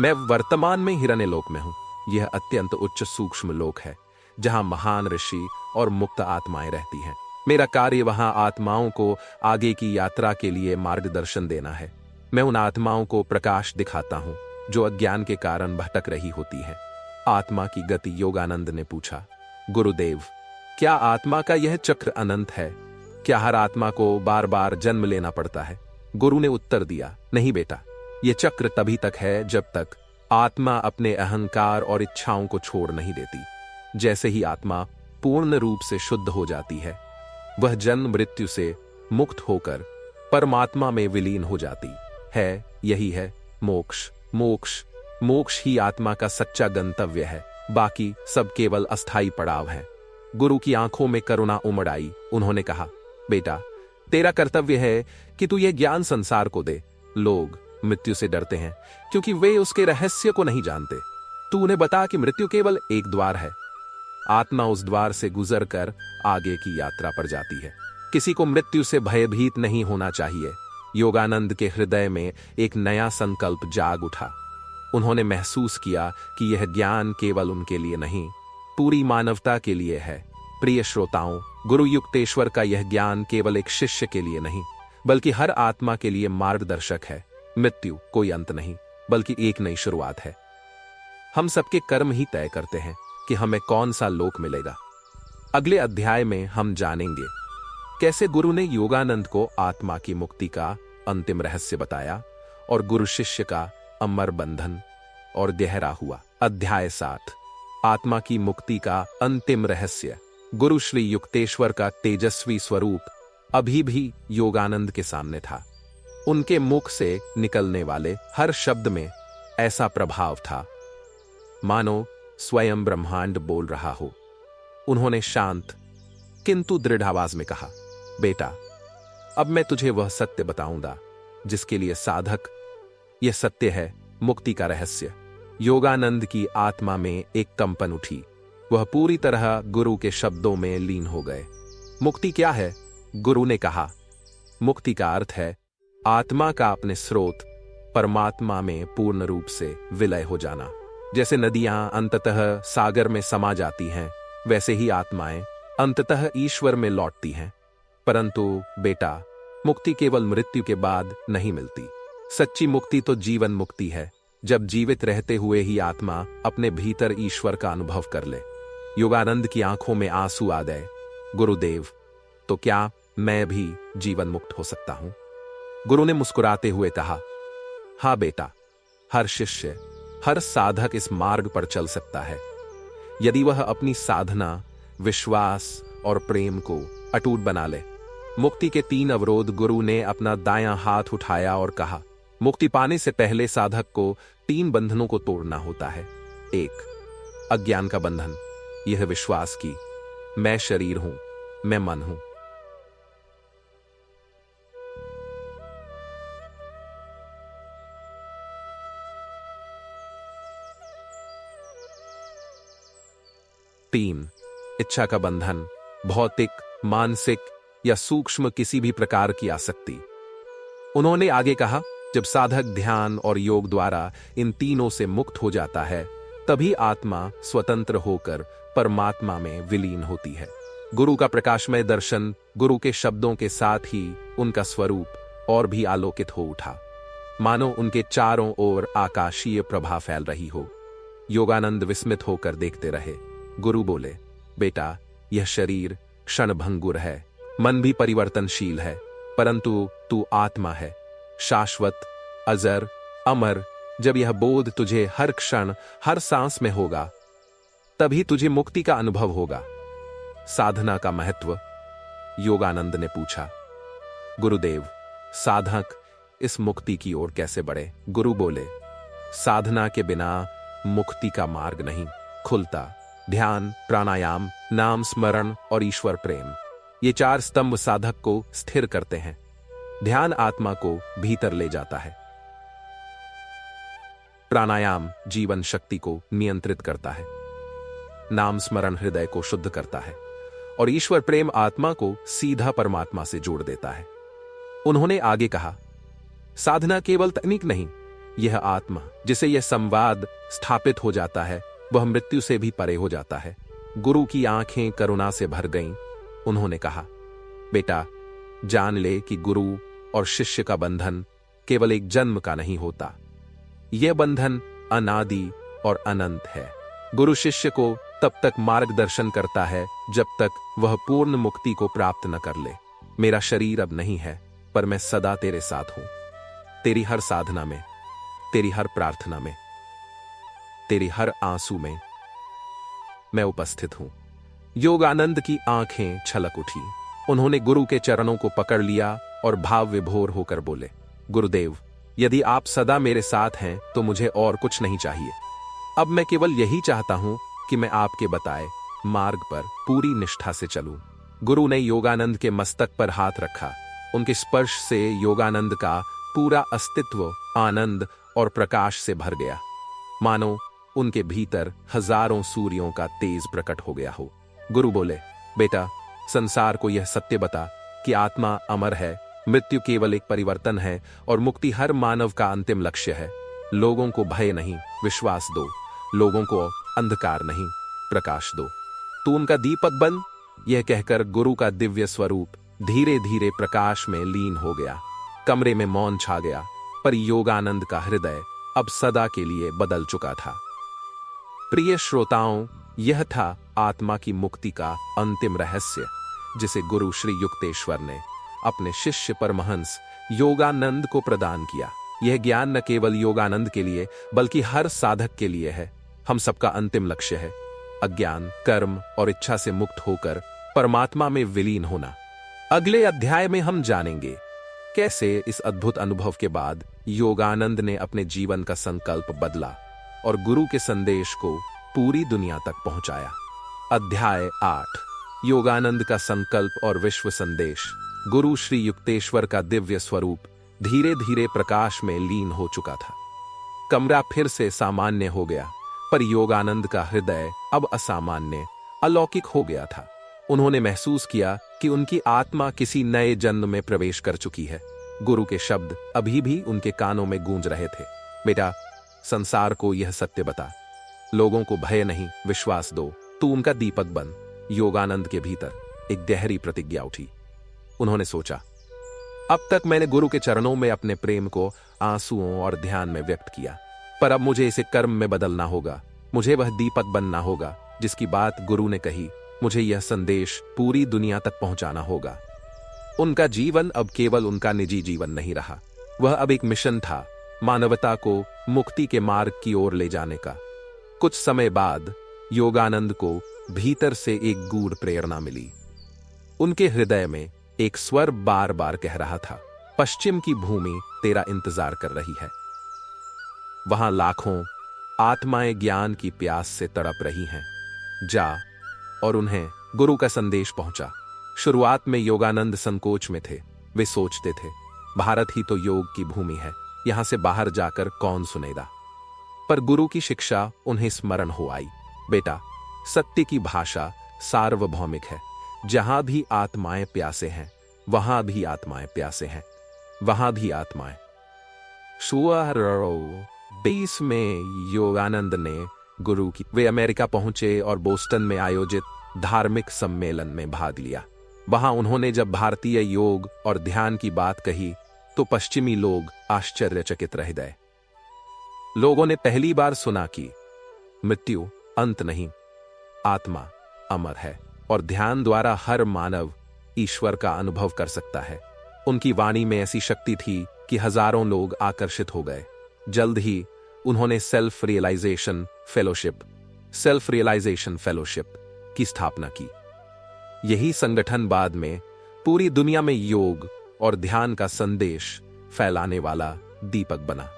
मैं वर्तमान में हिरण्यलोक में हूं। यह अत्यंत उच्च सूक्ष्म लोक है जहां महान ऋषि और मुक्त आत्माएं रहती हैं। मेरा कार्य वहां आत्माओं को आगे की यात्रा के लिए मार्गदर्शन देना है। मैं उन आत्माओं को प्रकाश दिखाता हूं जो अज्ञान के कारण भटक रही होती हैं। आत्मा की गति। योगानंद ने पूछा, गुरुदेव, क्या आत्मा का यह चक्र अनंत है? क्या हर आत्मा को बार बार जन्म लेना पड़ता है? गुरु ने उत्तर दिया, नहीं बेटा, यह चक्र तभी तक है जब तक आत्मा अपने अहंकार और इच्छाओं को छोड़ नहीं देती। जैसे ही आत्मा पूर्ण रूप से शुद्ध हो जाती है, वह जन्म मृत्यु से मुक्त होकर परमात्मा में विलीन हो जाती है। यही है मोक्ष। मोक्ष मोक्ष ही आत्मा का सच्चा गंतव्य है, बाकी सब केवल अस्थायी पड़ाव है। गुरु की आंखों में करुणा उमड़ आई। उन्होंने कहा, बेटा, तेरा कर्तव्य है कि तू यह ज्ञान संसार को दे। लोग मृत्यु से डरते हैं क्योंकि वे उसके रहस्य को नहीं जानते। तू उन्हें बता कि मृत्यु केवल एक द्वार है। आत्मा उस द्वार से गुजरकर आगे की यात्रा पर जाती है। किसी को मृत्यु से भयभीत नहीं होना चाहिए। योगानंद के हृदय में एक नया संकल्प जाग उठा। उन्होंने महसूस किया कि यह ज्ञान केवल उनके लिए नहीं, पूरी मानवता के लिए है। प्रिय श्रोताओं, गुरु युक्तेश्वर का यह ज्ञान केवल एक शिष्य के लिए नहीं, बल्कि हर आत्मा के लिए मार्गदर्शक है। मृत्यु कोई अंत नहीं, बल्कि एक नई शुरुआत है। हम सबके कर्म ही तय करते हैं कि हमें कौन सा लोक मिलेगा। अगले अध्याय में हम जानेंगे कैसे गुरु ने योगानंद को आत्मा की मुक्ति का अंतिम रहस्य बताया और गुरु शिष्य का अमर बंधन और गहरा हुआ। अध्याय 7, आत्मा की मुक्ति का अंतिम रहस्य। गुरु श्री युक्तेश्वर का तेजस्वी स्वरूप अभी भी योगानंद के सामने था। उनके मुख से निकलने वाले हर शब्द में ऐसा प्रभाव था मानो स्वयं ब्रह्मांड बोल रहा हो। उन्होंने शांत किंतु दृढ़ आवाज में कहा, बेटा, अब मैं तुझे वह सत्य बताऊंगा जिसके लिए साधक। यह सत्य है मुक्ति का रहस्य। योगानंद की आत्मा में एक कंपन उठी। वह पूरी तरह गुरु के शब्दों में लीन हो गए। मुक्ति क्या है? गुरु ने कहा, मुक्ति का अर्थ है आत्मा का अपने स्रोत परमात्मा में पूर्ण रूप से विलय हो जाना। जैसे नदियां अंततः सागर में समा जाती हैं, वैसे ही आत्माएं अंततः ईश्वर में लौटती हैं। परंतु बेटा, मुक्ति केवल मृत्यु के बाद नहीं मिलती। सच्ची मुक्ति तो जीवन मुक्ति है, जब जीवित रहते हुए ही आत्मा अपने भीतर ईश्वर का अनुभव कर ले। योगानंद की आंखों में आंसू आ गए। गुरुदेव, तो क्या मैं भी जीवन मुक्त हो सकता हूं? गुरु ने मुस्कुराते हुए कहा, हां बेटा, हर शिष्य, हर साधक इस मार्ग पर चल सकता है, यदि वह अपनी साधना, विश्वास और प्रेम को अटूट बना ले। मुक्ति के 3 अवरोध। गुरु ने अपना दायां हाथ उठाया और कहा, मुक्ति पाने से पहले साधक को 3 बंधनों को तोड़ना होता है। 1, अज्ञान का बंधन, यह विश्वास की मैं शरीर हूं, मैं मन हूं। 3, इच्छा का बंधन, भौतिक, मानसिक या सूक्ष्म किसी भी प्रकार की आसक्ति। उन्होंने आगे कहा, जब साधक ध्यान और योग द्वारा इन तीनों से मुक्त हो जाता है, तभी आत्मा स्वतंत्र होकर परमात्मा में विलीन होती है। गुरु का प्रकाशमय दर्शन, गुरु के शब्दों के साथ ही उनका स्वरूप और भी आलोकित हो उठा, मानो उनके चारों ओर आकाशीय प्रभा फैल रही हो। योगानंद विस्मित होकर देखते रहे। गुरु बोले, बेटा, यह शरीर क्षणभंगुर है, मन भी परिवर्तनशील है, परंतु तू आत्मा है, शाश्वत, अजर, अमर। जब यह बोध तुझे हर क्षण, हर सांस में होगा, तभी तुझे मुक्ति का अनुभव होगा। साधना का महत्व, योगानंद ने पूछा। गुरुदेव, साधक इस मुक्ति की ओर कैसे बढ़े? गुरु बोले, साधना के बिना मुक्ति का मार्ग नहीं खुलता। ध्यान, प्राणायाम, नाम स्मरण और ईश्वर प्रेम, ये चार स्तंभ साधक को स्थिर करते हैं। ध्यान आत्मा को भीतर ले जाता है। प्राणायाम जीवन शक्ति को नियंत्रित करता है। नाम स्मरण हृदय को शुद्ध करता है और ईश्वर प्रेम आत्मा को सीधा परमात्मा से जोड़ देता है। उन्होंने आगे कहा, साधना केवल तकनीक नहीं, यह आत्मा जिसे यह संवाद स्थापित हो जाता है, वह मृत्यु से भी परे हो जाता है। गुरु की आंखें करुणा से भर गईं। उन्होंने कहा, बेटा, जान ले कि गुरु और शिष्य का बंधन केवल एक जन्म का नहीं होता। यह बंधन अनादि और अनंत है। गुरु शिष्य को तब तक मार्गदर्शन करता है जब तक वह पूर्ण मुक्ति को प्राप्त न कर ले। मेरा शरीर अब नहीं है, पर मैं सदा तेरे साथ हूं। तेरी हर साधना में, तेरी हर प्रार्थना में, तेरी हर आंसू में मैं उपस्थित हूं। योगानंद की आंखें छलक उठी। उन्होंने गुरु के चरणों को पकड़ लिया और भाव विभोर होकर बोले, गुरुदेव, यदि आप सदा मेरे साथ हैं तो मुझे और कुछ नहीं चाहिए। अब मैं केवल यही चाहता हूं कि मैं आपके बताए मार्ग पर पूरी निष्ठा से चलूं। गुरु ने योगानंद के मस्तक पर हाथ रखा। उनके स्पर्श से योगानंद का पूरा अस्तित्व आनंद और प्रकाश से भर गया, मानो उनके भीतर हजारों सूर्यों का तेज प्रकट हो गया हो। गुरु बोले, बेटा, संसार को यह सत्य बता कि आत्मा अमर है, मृत्यु केवल एक परिवर्तन है और मुक्ति हर मानव का अंतिम लक्ष्य है। लोगों को भय नहीं, विश्वास दो। लोगों को अंधकार नहीं, प्रकाश दो। तू उनका दीपक बन। यह कहकर गुरु का दिव्य स्वरूप धीरे धीरे प्रकाश में लीन हो गया। कमरे में मौन छा गया, पर योगानंद का हृदय अब सदा के लिए बदल चुका था। प्रिय श्रोताओं, यह था आत्मा की मुक्ति का अंतिम रहस्य, जिसे गुरु श्री युक्तेश्वर ने अपने शिष्य परमहंस योगानंद को प्रदान किया। यह ज्ञान न केवल योगानंद के लिए बल्कि हर साधक के लिए है। हम सबका अंतिम लक्ष्य है अज्ञान, कर्म और इच्छा से मुक्त होकर परमात्मा में विलीन होना। अगले अध्याय में हम जानेंगे कैसे इस अद्भुत अनुभव के बाद योगानंद ने अपने जीवन का संकल्प बदला और गुरु के संदेश को पूरी दुनिया तक पहुंचाया। अध्याय 8, योगानंद का संकल्प और विश्व संदेश। गुरु श्री युक्तेश्वर का दिव्य स्वरूप धीरे धीरे प्रकाश में लीन हो चुका था। कमरा फिर से सामान्य हो गया, पर योगानंद का हृदय अब असामान्य, अलौकिक हो गया था। उन्होंने महसूस किया कि उनकी आत्मा किसी नए जन्म में प्रवेश कर चुकी है। गुरु के शब्द अभी भी उनके कानों में गूंज रहे थे, बेटा, संसार को यह सत्य बता। लोगों को भय नहीं, विश्वास दो। तू उनका दीपक बन। योगानंद के भीतर एक गहरी प्रतिज्ञा उठी। उन्होंने सोचा, अब तक मैंने गुरु के चरणों में अपने प्रेम को आंसुओं और ध्यान में व्यक्त किया, पर अब मुझे इसे कर्म में बदलना होगा। मुझे वह दीपक बनना होगा जिसकी बात गुरु ने कही। मुझे यह संदेश पूरी दुनिया तक पहुंचाना होगा। उनका जीवन अब केवल उनका निजी जीवन नहीं रहा, वह अब एक मिशन था, मानवता को मुक्ति के मार्ग की ओर ले जाने का। कुछ समय बाद योगानंद को भीतर से एक गूढ़ प्रेरणा मिली। उनके हृदय में एक स्वर बार बार कह रहा था, पश्चिम की भूमि तेरा इंतजार कर रही है। वहां लाखों आत्माएं ज्ञान की प्यास से तड़प रही हैं। जा। और उन्हें गुरु का संदेश पहुंचा। शुरुआत में योगानंद संकोच में थे। वे सोचते थे, भारत ही तो योग की भूमि है, यहां से बाहर जाकर कौन सुनेगा। पर गुरु की शिक्षा उन्हें स्मरण हो आई, बेटा, सत्य की भाषा सार्वभौमिक है। जहां भी आत्माएं प्यासे हैं, वहां भी आत्माएं प्यासे हैं, वहां भी आत्माएं। 20 में योगानंद ने गुरु की वे अमेरिका पहुंचे और बोस्टन में आयोजित धार्मिक सम्मेलन में भाग लिया। वहां उन्होंने जब भारतीय योग और ध्यान की बात कही तो पश्चिमी लोग आश्चर्यचकित रह गए। लोगों ने पहली बार सुना कि मृत्यु अंत नहीं, आत्मा अमर है और ध्यान द्वारा हर मानव ईश्वर का अनुभव कर सकता है। उनकी वाणी में ऐसी शक्ति थी कि हजारों लोग आकर्षित हो गए। जल्द ही उन्होंने सेल्फ रियलाइजेशन फेलोशिप की स्थापना की। यही संगठन बाद में पूरी दुनिया में योग और ध्यान का संदेश फैलाने वाला दीपक बना।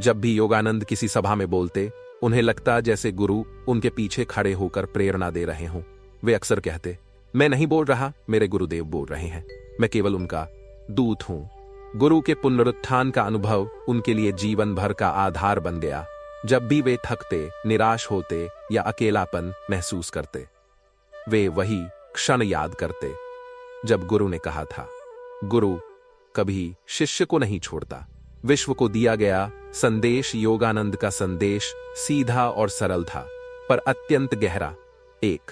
जब भी योगानंद किसी सभा में बोलते, उन्हें लगता जैसे गुरु उनके पीछे खड़े होकर प्रेरणा दे रहे हों। वे अक्सर कहते, मैं नहीं बोल रहा, मेरे गुरुदेव बोल रहे हैं, मैं केवल उनका दूत हूं। गुरु के पुनरुत्थान का अनुभव उनके लिए जीवन भर का आधार बन गया। जब भी वे थकते, निराश होते या अकेलापन महसूस करते, वे वही क्षण याद करते जब गुरु ने कहा था। गुरु कभी शिष्य को नहीं छोड़ता। विश्व को दिया गया संदेश योगानंद का संदेश सीधा और सरल था, पर अत्यंत गहरा। 1.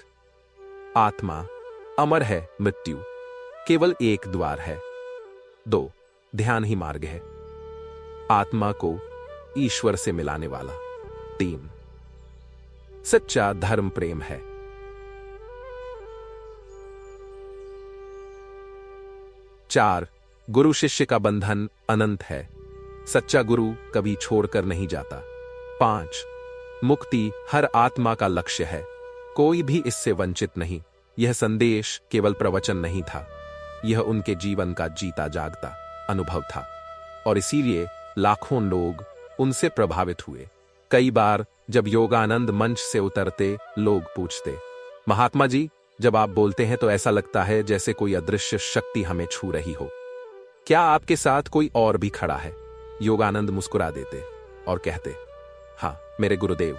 आत्मा अमर है, मृत्यु केवल एक द्वार है। 2. ध्यान ही मार्ग है, आत्मा को ईश्वर से मिलाने वाला। 3. सच्चा धर्म प्रेम है। 4. गुरु शिष्य का बंधन अनंत है, सच्चा गुरु कभी छोड़कर नहीं जाता। 5. मुक्ति हर आत्मा का लक्ष्य है, कोई भी इससे वंचित नहीं। यह संदेश केवल प्रवचन नहीं था, यह उनके जीवन का जीता जागता अनुभव था और इसीलिए लाखों लोग उनसे प्रभावित हुए। कई बार जब योगानंद मंच से उतरते, लोग पूछते, महात्मा जी, जब आप बोलते हैं तो ऐसा लगता है जैसे कोई अदृश्य शक्ति हमें छू रही हो। क्या आपके साथ कोई और भी खड़ा है? योगानंद मुस्कुरा देते और कहते, हाँ, मेरे गुरुदेव।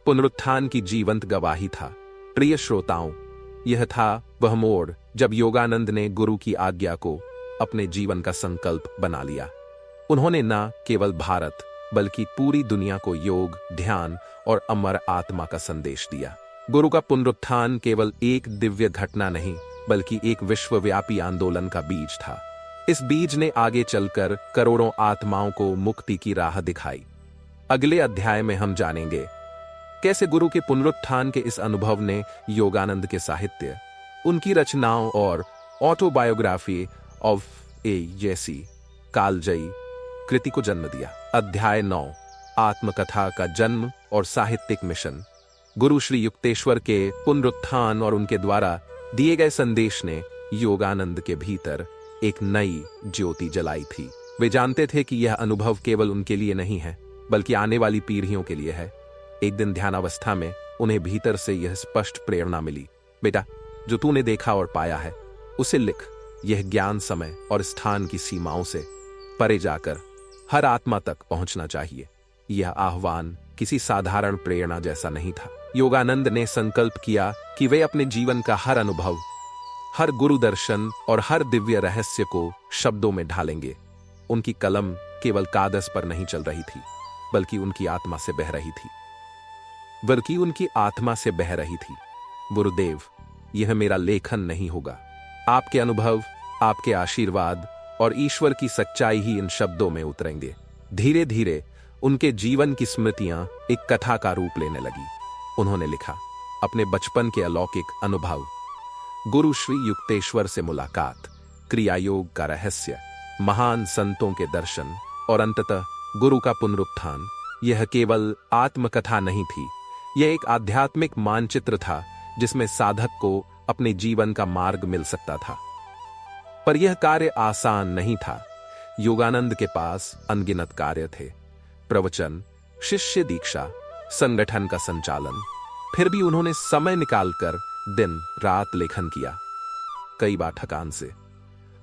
पुनरुत्थान की जीवंत गवाही था। प्रिय श्रोताओं, यह था वह मोड़ जब योगानंद ने गुरु की आज्ञा को अपने जीवन का संकल्प बना लिया। उन्होंने न केवल भारत बल्कि पूरी दुनिया को योग, ध्यान और अमर आत्मा का संदेश दिया। गुरु का पुनरुत्थान केवल एक दिव्य घटना नहीं, बल्कि एक विश्वव्यापी आंदोलन का बीज था। इस बीज ने आगे चलकर करोड़ों आत्माओं को मुक्ति की राह दिखाई। अगले अध्याय में हम जानेंगे कैसे गुरु के पुनरुत्थान के इस अनुभव ने योगानंद के साहित्य, उनकी रचनाओं और ऑटोबायोग्राफी ऑफ ए जैसी कालजयी कृति को जन्म दिया। अध्याय 9, आत्मकथा का जन्म और साहित्यिक मिशन। गुरु श्री युक्तेश्वर के पुनरुत्थान और उनके द्वारा दिए गए संदेश ने योगानंद के भीतर एक नई ज्योति जलाई थी। वे जानते थे कि यह अनुभव केवल उनके लिए नहीं है, बल्कि आने वाली पीढ़ियों के लिए है। एक दिन ध्यानावस्था में उन्हें भीतर से यह स्पष्ट प्रेरणा मिली, बेटा, जो तूने देखा और पाया है उसे लिख। यह ज्ञान समय और स्थान की सीमाओं से परे जाकर हर आत्मा तक पहुंचना चाहिए। यह आह्वान किसी साधारण प्रेरणा जैसा नहीं था। योगानंद ने संकल्प किया कि वे अपने जीवन का हर अनुभव, हर गुरु दर्शन और हर दिव्य रहस्य को शब्दों में ढालेंगे। उनकी कलम केवल कागज पर नहीं चल रही थी, बल्कि उनकी आत्मा से बह रही थी। गुरुदेव, यह मेरा लेखन नहीं होगा। आपके अनुभव, आपके आशीर्वाद और ईश्वर की सच्चाई ही इन शब्दों में उतरेंगे। धीरे धीरे उनके जीवन की स्मृतियां एक कथा का रूप लेने लगी। उन्होंने लिखा, अपने बचपन के अलौकिक अनुभव, गुरु श्री युक्तेश्वर से मुलाकात, क्रियायोग का रहस्य, महान संतों के दर्शन और अंततः गुरु का पुनरुत्थान। यह केवल आत्मकथा नहीं थी, यह एक आध्यात्मिक मानचित्र था जिसमें साधक को अपने जीवन का मार्ग मिल सकता था। पर यह कार्य आसान नहीं था। योगानंद के पास अनगिनत कार्य थे, प्रवचन, शिष्य दीक्षा, संगठन का संचालन। फिर भी उन्होंने समय निकालकर दिन रात लेखन किया, कई बार थकान से।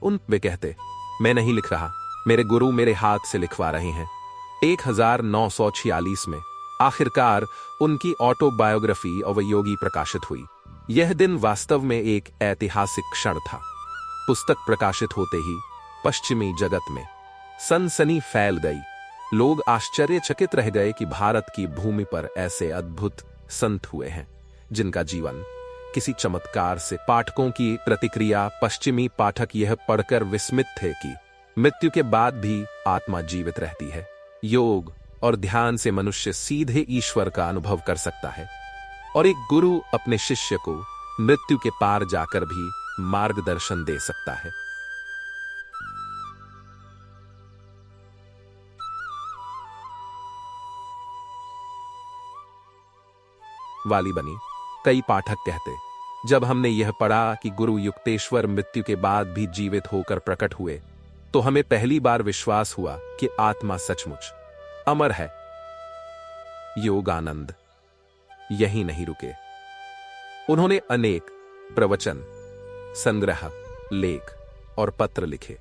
वे कहते, मैं नहीं लिख रहा, मेरे गुरु मेरे हाथ से लिखवा रहे हैं। 1946 में आखिरकार उनकी ऑटोबायोग्राफी अवयोगी प्रकाशित हुई। यह दिन वास्तव में एक ऐतिहासिक क्षण था। पुस्तक प्रकाशित होते ही पश्चिमी जगत में सनसनी फैल गई। लोग आश्चर्यचकित रह गए कि भारत की भूमि पर ऐसे अद्भुत संत हुए हैं जिनका जीवन किसी चमत्कार से। पाठकों की प्रतिक्रिया, पश्चिमी पाठक यह पढ़कर विस्मित थे कि मृत्यु के बाद भी आत्मा जीवित रहती है। योग और ध्यान से मनुष्य सीधे ईश्वर का अनुभव कर सकता है और एक गुरु अपने शिष्य को मृत्यु के पार जाकर भी मार्गदर्शन दे सकता है। वाली बनी। कई पाठक कहते, जब हमने यह पढ़ा कि गुरु युक्तेश्वर मृत्यु के बाद भी जीवित होकर प्रकट हुए, तो हमें पहली बार विश्वास हुआ कि आत्मा सचमुच अमर है। योगानंद यहीं नहीं रुके। उन्होंने अनेक प्रवचन, संग्रह, लेख और पत्र लिखे।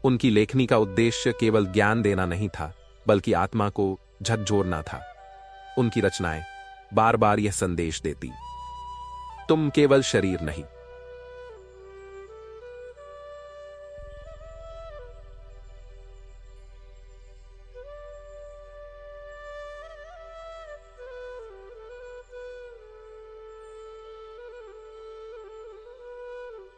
उनकी लेखनी का उद्देश्य केवल ज्ञान देना नहीं था, बल्कि आत्मा को झकझोरना था। उनकी रचनाएं बार बार यह संदेश देती, तुम केवल शरीर नहीं,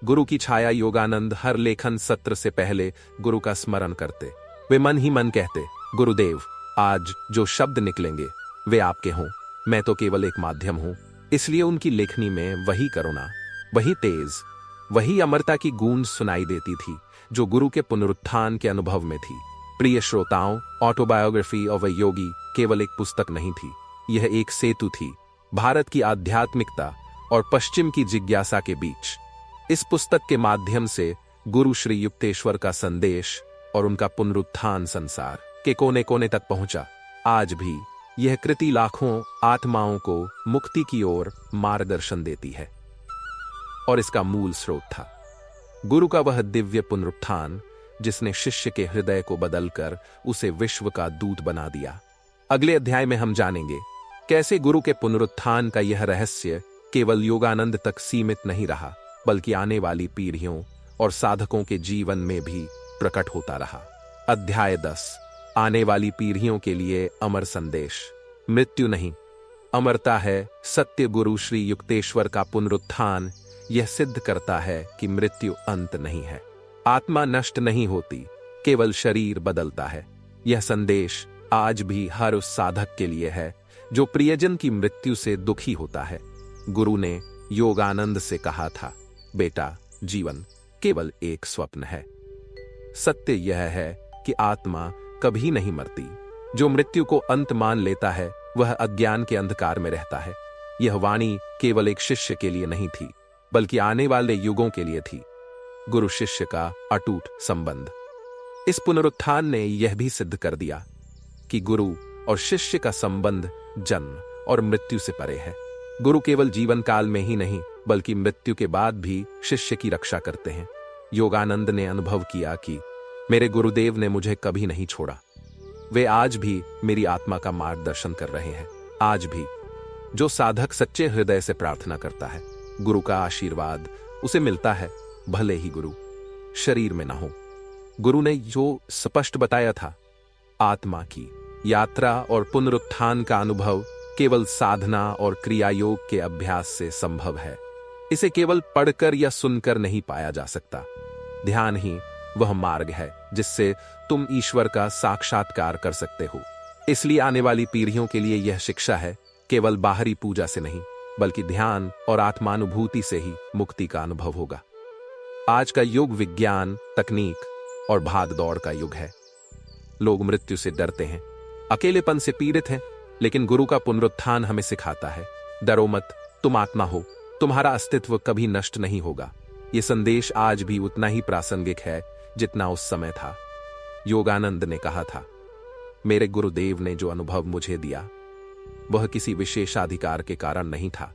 गुरु की छाया। योगानंद हर लेखन सत्र से पहले गुरु का स्मरण करते। वे मन ही मन कहते, गुरुदेव, आज जो शब्द निकलेंगे वे आपके हों, मैं तो केवल एक माध्यम हूं। इसलिए उनकी लेखनी में वही करुणा, वही तेज, वही अमरता की गूंज सुनाई देती थी जो गुरु के पुनरुत्थान के अनुभव में थी। प्रिय श्रोताओं, ऑटोबायोग्राफी ऑफ अ योगी केवल एक पुस्तक नहीं थी, यह एक सेतु थी भारत की आध्यात्मिकता और पश्चिम की जिज्ञासा के बीच। इस पुस्तक के माध्यम से गुरु श्री युक्तेश्वर का संदेश और उनका पुनरुत्थान संसार के कोने कोने तक पहुंचा। आज भी यह कृति लाखों आत्माओं को मुक्ति की ओर मार्गदर्शन देती है और इसका मूल स्रोत था गुरु का वह दिव्य पुनरुत्थान जिसने शिष्य के हृदय को बदलकर उसे विश्व का दूत बना दिया। अगले अध्याय में हम जानेंगे कैसे गुरु के पुनरुत्थान का यह रहस्य केवल योगानंद तक सीमित नहीं रहा, बल्कि आने वाली पीढ़ियों और साधकों के जीवन में भी प्रकट होता रहा। अध्याय 10, आने वाली पीढ़ियों के लिए अमर संदेश। मृत्यु नहीं, अमरता है। सत्य गुरु श्री युक्तेश्वर का पुनरुत्थान यह सिद्ध करता है कि मृत्यु अंत नहीं है। आत्मा नष्ट नहीं होती, केवल शरीर बदलता है। यह संदेश आज भी हर उस साधक के लिए है जो प्रियजन की मृत्यु से दुखी होता है। गुरु ने योगानंद से कहा था, बेटा, जीवन केवल एक स्वप्न है। सत्य यह है कि आत्मा कभी नहीं मरती। जो मृत्यु को अंत मान लेता है वह अज्ञान के अंधकार में रहता है। यह वाणी केवल एक शिष्य के लिए नहीं थी, बल्कि आने वाले युगों के लिए थी। गुरु शिष्य का अटूट संबंध। इस पुनरुत्थान ने यह भी सिद्ध कर दिया कि गुरु और शिष्य का संबंध जन्म और मृत्यु से परे है। गुरु केवल जीवन काल में ही नहीं, बल्कि मृत्यु के बाद भी शिष्य की रक्षा करते हैं। योगानंद ने अनुभव किया कि मेरे गुरुदेव ने मुझे कभी नहीं छोड़ा। वे आज भी मेरी आत्मा का मार्गदर्शन कर रहे हैं। आज भी जो साधक सच्चे हृदय से प्रार्थना करता है, गुरु का आशीर्वाद उसे मिलता है, भले ही गुरु शरीर में ना हो। गुरु ने जो स्पष्ट बताया था, आत्मा की यात्रा और पुनरुत्थान का अनुभव केवल साधना और क्रिया योग के अभ्यास से संभव है। इसे केवल पढ़कर या सुनकर नहीं पाया जा सकता। ध्यान ही वह मार्ग है जिससे तुम ईश्वर का साक्षात्कार कर सकते हो। इसलिए आने वाली पीढ़ियों के लिए यह शिक्षा है, केवल बाहरी पूजा से नहीं, बल्कि ध्यान और आत्मानुभूति से ही मुक्ति का अनुभव होगा। आज का युग विज्ञान, तकनीक और भाग दौड़ का युग है। लोग मृत्यु से डरते हैं, अकेलेपन से पीड़ित हैं, लेकिन गुरु का पुनरुत्थान हमें सिखाता है, डरो मत, तुम आत्मा हो, तुम्हारा अस्तित्व कभी नष्ट नहीं होगा। यह संदेश आज भी उतना ही प्रासंगिक है जितना उस समय था। योगानंद ने कहा था, मेरे गुरुदेव ने जो अनुभव मुझे दिया वह किसी विशेषाधिकार के कारण नहीं था।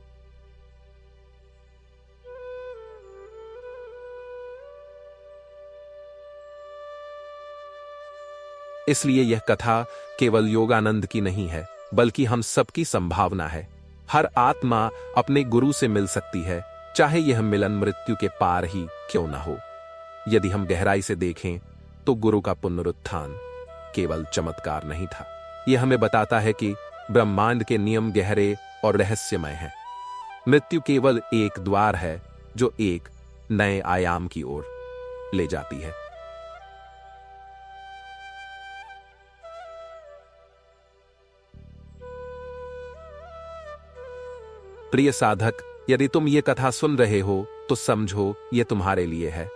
इसलिए यह कथा केवल योगानंद की नहीं है, बल्कि हम सबकी संभावना है। हर आत्मा अपने गुरु से मिल सकती है, चाहे यह मिलन मृत्यु के पार ही क्यों न हो। यदि हम गहराई से देखें तो गुरु का पुनरुत्थान केवल चमत्कार नहीं था, यह हमें बताता है कि ब्रह्मांड के नियम गहरे और रहस्यमय हैं। मृत्यु केवल एक द्वार है जो एक नए आयाम की ओर ले जाती है। प्रिय साधक, यदि तुम ये कथा सुन रहे हो तो समझो ये तुम्हारे लिए है।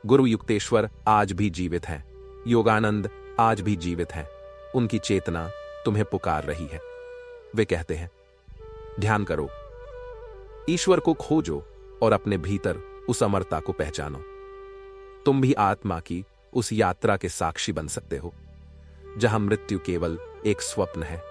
गुरु युक्तेश्वर आज भी जीवित हैं, योगानंद आज भी जीवित हैं। उनकी चेतना तुम्हें पुकार रही है। वे कहते हैं, ध्यान करो, ईश्वर को खोजो और अपने भीतर उस अमरता को पहचानो। तुम भी आत्मा की उस यात्रा के साक्षी बन सकते हो जहां मृत्यु केवल एक स्वप्न है।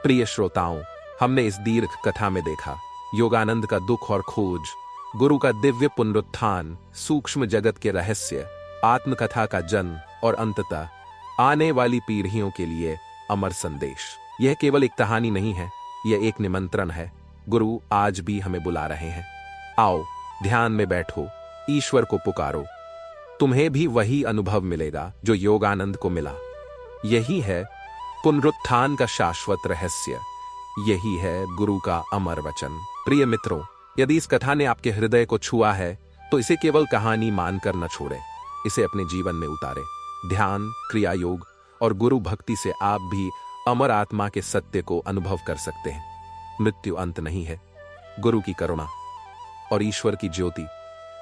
प्रिय श्रोताओं, हमने इस दीर्घ कथा में देखा योगानंद का दुख और खोज, गुरु का दिव्य पुनरुत्थान, सूक्ष्म जगत के रहस्य, आत्मकथा का जन्म और अंततः आने वाली पीढ़ियों के लिए अमर संदेश। यह केवल एक कहानी नहीं है, यह एक निमंत्रण है। गुरु आज भी हमें बुला रहे हैं। आओ, ध्यान में बैठो, ईश्वर को पुकारो। तुम्हें भी वही अनुभव मिलेगा जो योगानंद को मिला। यही है पुनरुत्थान का शाश्वत रहस्य, यही है गुरु का अमर वचन। प्रिय मित्रों, यदि इस कथा ने आपके हृदय को छुआ है तो इसे केवल कहानी मानकर न छोड़ें, इसे अपने जीवन में उतारें। ध्यान, क्रिया योग और गुरु भक्ति से आप भी अमर आत्मा के सत्य को अनुभव कर सकते हैं। मृत्यु अंत नहीं है, गुरु की करुणा और ईश्वर की ज्योति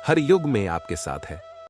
हर युग में आपके साथ है।